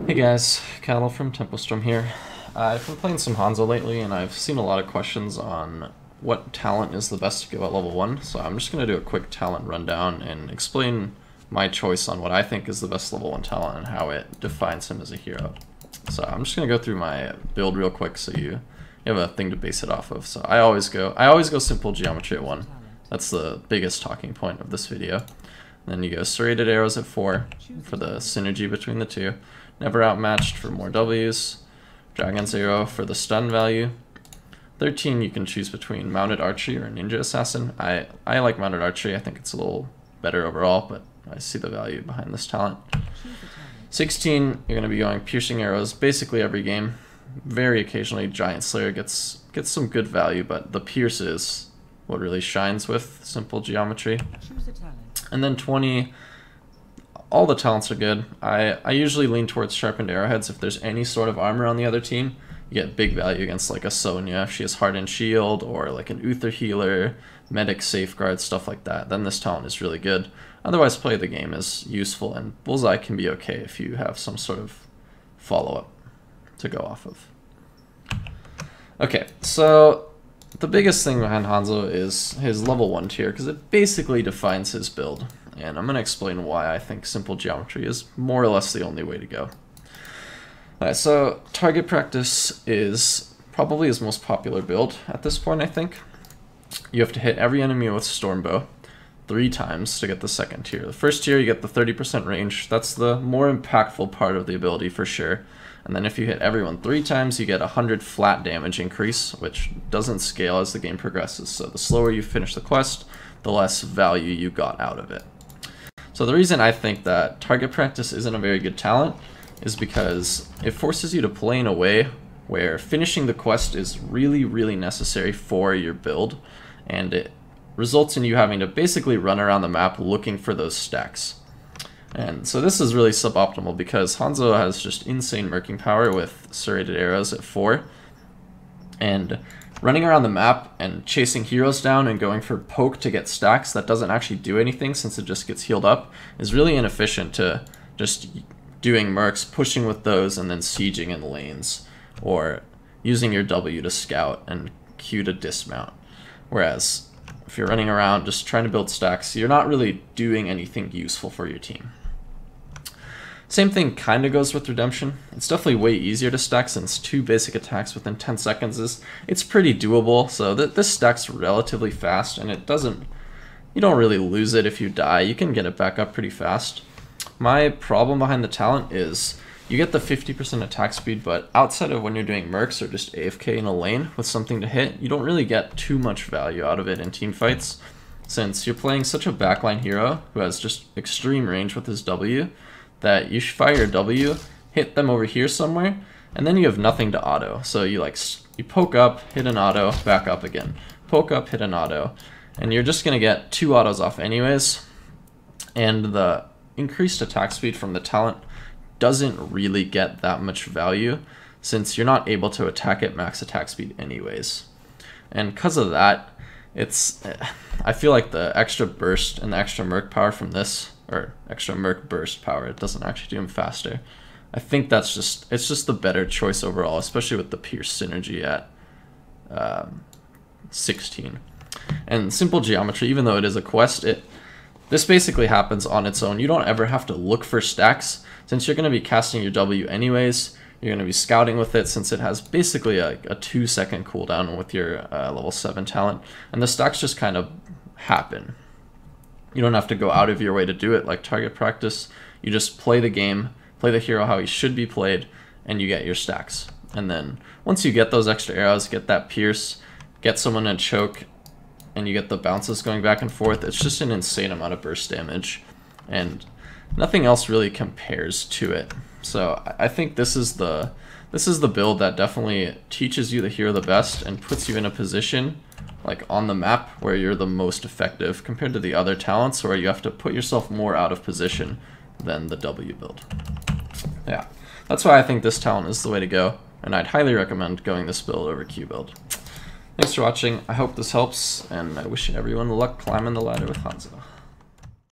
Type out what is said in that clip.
Hey guys, Cattle from Templestorm here. I've been playing some Hanzo lately and I've seen a lot of questions on what talent is the best to go at level 1, so I'm just going to do a quick talent rundown and explain my choice on what I think is the best level 1 talent and how it defines him as a hero. So I'm just going to go through my build real quick so you have a thing to base it off of. So I always go simple geometry at 1. That's the biggest talking point of this video. Then you go serrated arrows at 4 for the synergy between the two. Never outmatched for more W's. Dragon's Arrow for the stun value. 13 you can choose between Mounted Archery or Ninja Assassin. I like Mounted Archery, I think it's a little better overall, but I see the value behind this talent. 16 you're going to be going Piercing Arrows basically every game. Very occasionally Giant Slayer gets some good value, but the Pierce is what really shines with simple geometry. And then 20, all the talents are good. I usually lean towards Sharpened Arrowheads. If there's any sort of armor on the other team, you get big value against like a Sonya if she has Hardened Shield, or like an Uther Healer, Medic Safeguard, stuff like that. Then this talent is really good. Otherwise, Play the Game is useful, and Bullseye can be okay if you have some sort of follow-up to go off of. Okay, so the biggest thing behind Hanzo is his level 1 tier, because it basically defines his build. And I'm going to explain why I think simple geometry is more or less the only way to go. Alright, so target practice is probably his most popular build at this point, I think. You have to hit every enemy with Stormbow 3 times to get the second tier. The first tier you get the 30% range. That's the more impactful part of the ability for sure. And then if you hit everyone 3 times, you get 100 flat damage increase, which doesn't scale as the game progresses. So the slower you finish the quest, the less value you got out of it. So the reason I think that target practice isn't a very good talent is because it forces you to play in a way where finishing the quest is really, really necessary for your build, and it results in you having to basically run around the map looking for those stacks. And so this is really suboptimal because Hanzo has just insane murking power with serrated arrows at 4, and running around the map and chasing heroes down and going for poke to get stacks that doesn't actually do anything since it just gets healed up is really inefficient to just doing mercs, pushing with those, and then sieging in lanes, or using your W to scout and Q to dismount. Whereas if you're running around just trying to build stacks, you're not really doing anything useful for your team. Same thing kind of goes with Redemption. It's definitely way easier to stack since 2 basic attacks within 10 seconds it's pretty doable. So this stacks relatively fast, and you don't really lose it if you die. You can get it back up pretty fast. My problem behind the talent is you get the 50% attack speed, but outside of when you're doing mercs or just AFK in a lane with something to hit, you don't really get too much value out of it in team fights, since you're playing such a backline hero who has just extreme range with his W, that you fire your W, hit them over here somewhere, and then you have nothing to auto. So you poke up, hit an auto, back up again. Poke up, hit an auto. And you're just going to get 2 autos off anyways. And the increased attack speed from the talent doesn't really get that much value since you're not able to attack at max attack speed anyways. And because of that, I feel like the extra burst and the extra merc power from this, or extra merc burst power, it doesn't actually do him faster. I think it's just the better choice overall, especially with the Pierce synergy at 16. And simple geometry, even though it is a quest, this basically happens on its own. You don't ever have to look for stacks since you're going to be casting your W anyways. You're going to be scouting with it since it has basically a 2-second cooldown with your level 7 talent, and the stacks just kind of happen. You don't have to go out of your way to do it like target practice. You just play the game, play the hero how he should be played, and you get your stacks. And then once you get those extra arrows, get that pierce, get someone in choke, and you get the bounces going back and forth, it's just an insane amount of burst damage, and nothing else really compares to it. So I think this is the build that definitely teaches you the hero the best and puts you in a position like on the map where you're the most effective compared to the other talents where you have to put yourself more out of position than the W build. Yeah, that's why I think this talent is the way to go, and I'd highly recommend going this build over Q build. Thanks for watching, I hope this helps, and I wish everyone luck climbing the ladder with Hanzo.